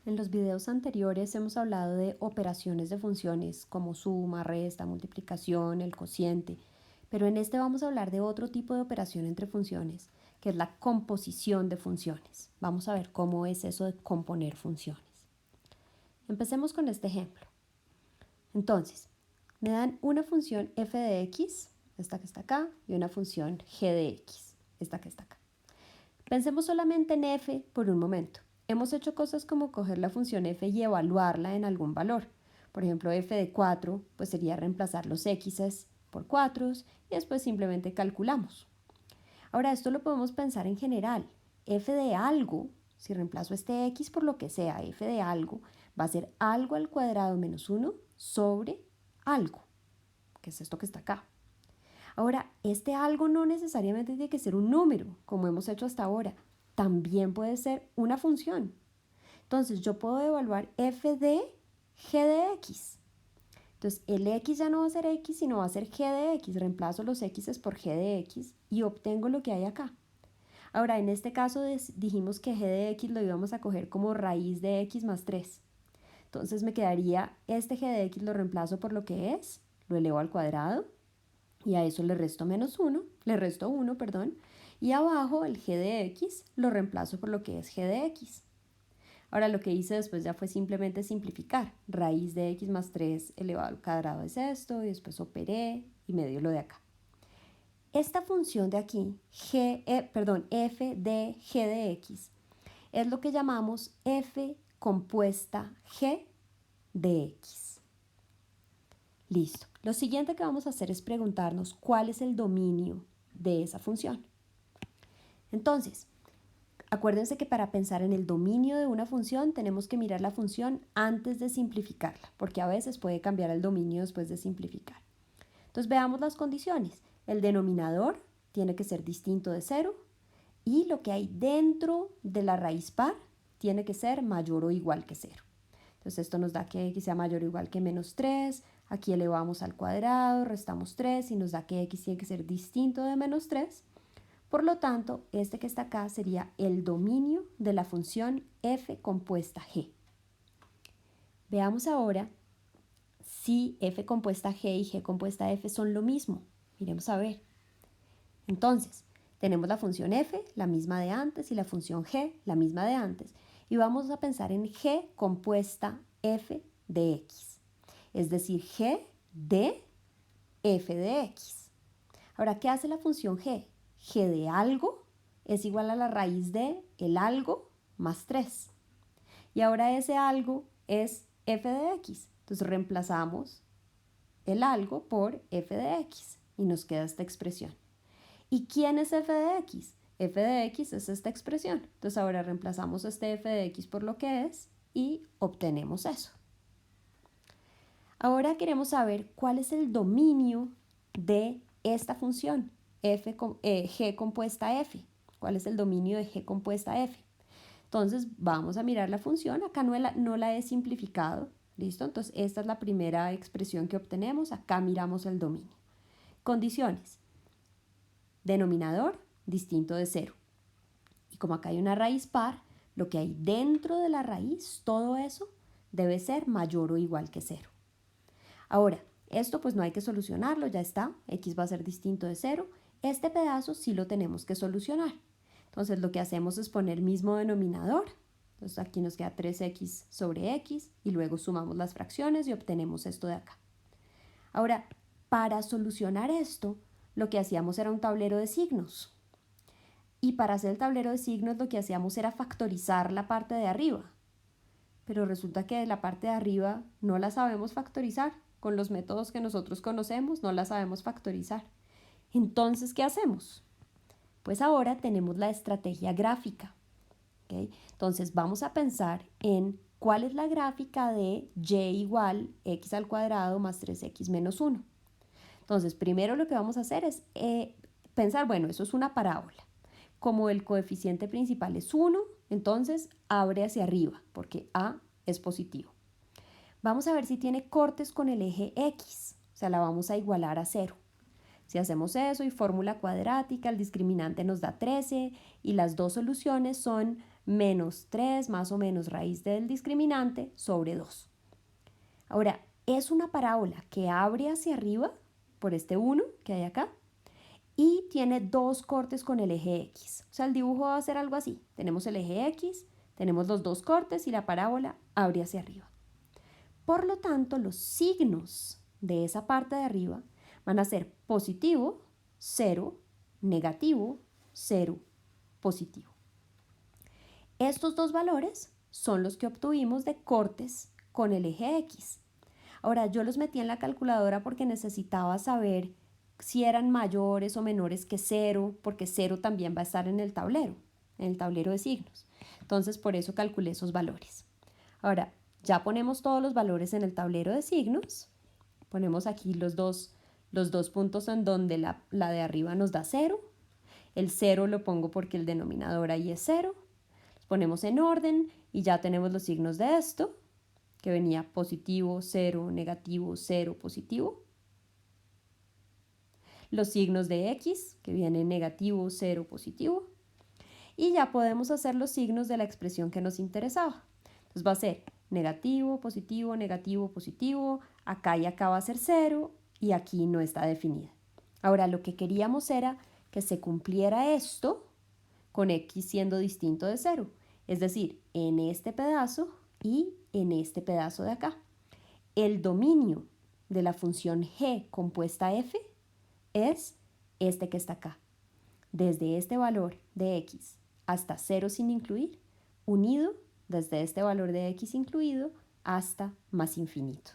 En los videos anteriores hemos hablado de operaciones de funciones como suma, resta, multiplicación, el cociente, pero en este vamos a hablar de otro tipo de operación entre funciones, que es la composición de funciones. Vamos a ver cómo es eso de componer funciones. Empecemos con este ejemplo. Entonces, me dan una función f de x, esta que está acá, y una función g de x, esta que está acá. Pensemos solamente en f por un momento. Hemos hecho cosas como coger la función f y evaluarla en algún valor. Por ejemplo, f de 4, pues sería reemplazar los x's por 4 y después simplemente calculamos. Ahora, esto lo podemos pensar en general. F de algo, si reemplazo este x por lo que sea, f de algo, va a ser algo al cuadrado menos 1 sobre algo, que es esto que está acá. Ahora, este algo no necesariamente tiene que ser un número, como hemos hecho hasta ahora. También puede ser una función. Entonces, yo puedo evaluar f de g de x. Entonces, el x ya no va a ser x, sino va a ser g de x. Reemplazo los x por g de x y obtengo lo que hay acá. Ahora, en este caso dijimos que g de x lo íbamos a coger como raíz de x más 3. Entonces me quedaría este g de x lo reemplazo por lo que es, lo elevo al cuadrado y a eso le resto menos 1, le resto 1, perdón, y abajo el g de x lo reemplazo por lo que es g de x. Ahora lo que hice después ya fue simplemente simplificar. Raíz de x más 3 elevado al cuadrado es esto, y después operé y me dio lo de acá. Esta función de aquí, f de g de x, es lo que llamamos f compuesta g de x. Listo. Lo siguiente que vamos a hacer es preguntarnos cuál es el dominio de esa función. Entonces, acuérdense que para pensar en el dominio de una función tenemos que mirar la función antes de simplificarla, porque a veces puede cambiar el dominio después de simplificar. Entonces veamos las condiciones. El denominador tiene que ser distinto de 0 y lo que hay dentro de la raíz par tiene que ser mayor o igual que 0. Entonces esto nos da que x sea mayor o igual que menos 3. Aquí elevamos al cuadrado, restamos 3 y nos da que x tiene que ser distinto de menos 3. Por lo tanto, este que está acá sería el dominio de la función f compuesta g. Veamos ahora si f compuesta g y g compuesta f son lo mismo. Miremos a ver. Entonces, tenemos la función f, la misma de antes, y la función g, la misma de antes. Y vamos a pensar en g compuesta f de x. Es decir, g de f de x. Ahora, ¿qué hace la función g? G de algo es igual a la raíz de el algo más 3. Y ahora ese algo es f de x. Entonces reemplazamos el algo por f de x y nos queda esta expresión. ¿Y quién es f de x? F de x es esta expresión. Entonces ahora reemplazamos este f de x por lo que es y obtenemos eso. Ahora queremos saber cuál es el dominio de esta función g compuesta f. ¿Cuál es el dominio de g compuesta f? Entonces vamos a mirar la función. Acá no la he simplificado. ¿Listo? Entonces esta es la primera expresión que obtenemos. Acá miramos el dominio. Condiciones. Denominador distinto de 0. Y como acá hay una raíz par, lo que hay dentro de la raíz, todo eso, debe ser mayor o igual que 0. Ahora, esto pues no hay que solucionarlo, ya está. X va a ser distinto de 0. Este pedazo sí lo tenemos que solucionar. Entonces lo que hacemos es poner mismo denominador. Entonces aquí nos queda 3x sobre x y luego sumamos las fracciones y obtenemos esto de acá. Ahora, para solucionar esto, lo que hacíamos era un tablero de signos. Y para hacer el tablero de signos lo que hacíamos era factorizar la parte de arriba. Pero resulta que la parte de arriba no la sabemos factorizar. Con los métodos que nosotros conocemos no la sabemos factorizar. Entonces, ¿qué hacemos? Pues ahora tenemos la estrategia gráfica. ¿Okay? Entonces vamos a pensar en cuál es la gráfica de y igual x al cuadrado más 3x menos 1. Entonces, primero lo que vamos a hacer es pensar, bueno, eso es una parábola. Como el coeficiente principal es 1, entonces abre hacia arriba, porque a es positivo. Vamos a ver si tiene cortes con el eje x, o sea, la vamos a igualar a 0. Si hacemos eso y fórmula cuadrática, el discriminante nos da 13 y las dos soluciones son menos 3 más o menos raíz del discriminante sobre 2. Ahora, es una parábola que abre hacia arriba por este 1 que hay acá y tiene dos cortes con el eje X. O sea, el dibujo va a ser algo así. Tenemos el eje X, tenemos los dos cortes y la parábola abre hacia arriba. Por lo tanto, los signos de esa parte de arriba van a ser positivo, 0, negativo, 0, positivo. Estos dos valores son los que obtuvimos de cortes con el eje X. Ahora, yo los metí en la calculadora porque necesitaba saber si eran mayores o menores que 0, porque 0 también va a estar en el tablero de signos. Entonces, por eso calculé esos valores. Ahora, ya ponemos todos los valores en el tablero de signos. Ponemos aquí los dos puntos en donde la de arriba nos da 0. El 0 lo pongo porque el denominador ahí es 0. Los ponemos en orden y ya tenemos los signos de esto, que venía positivo, 0, negativo, 0, positivo. Los signos de X, que vienen negativo, 0, positivo. Y ya podemos hacer los signos de la expresión que nos interesaba. Entonces va a ser negativo, positivo, negativo, positivo. Acá y acá va a ser 0 y aquí no está definida. Ahora lo que queríamos era que se cumpliera esto con X siendo distinto de 0. Es decir, en este pedazo y en este pedazo de acá. El dominio de la función g compuesta f es este que está acá. Desde este valor de x hasta 0 sin incluir, unido desde este valor de x incluido hasta más infinito.